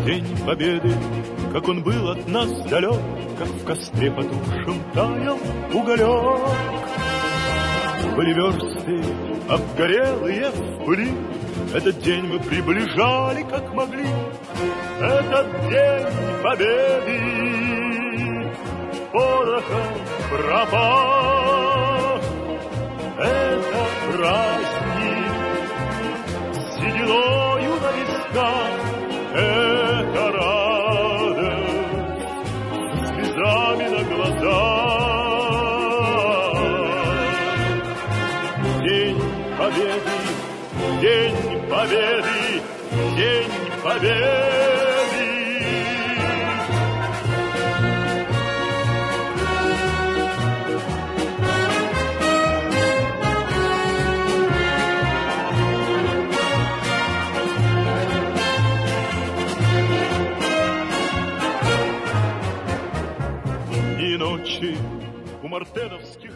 День Победы, как он был от нас далек, как в костре потухшем таял уголек. Были версты обгорелые в пыли, этот день мы приближали, как могли. Этот день Победы порохом пропах. Это праздник с сединою на висках. Это радость с слезами на глазах. День Победы, День Победы, День Победы. И ночи у мартеновских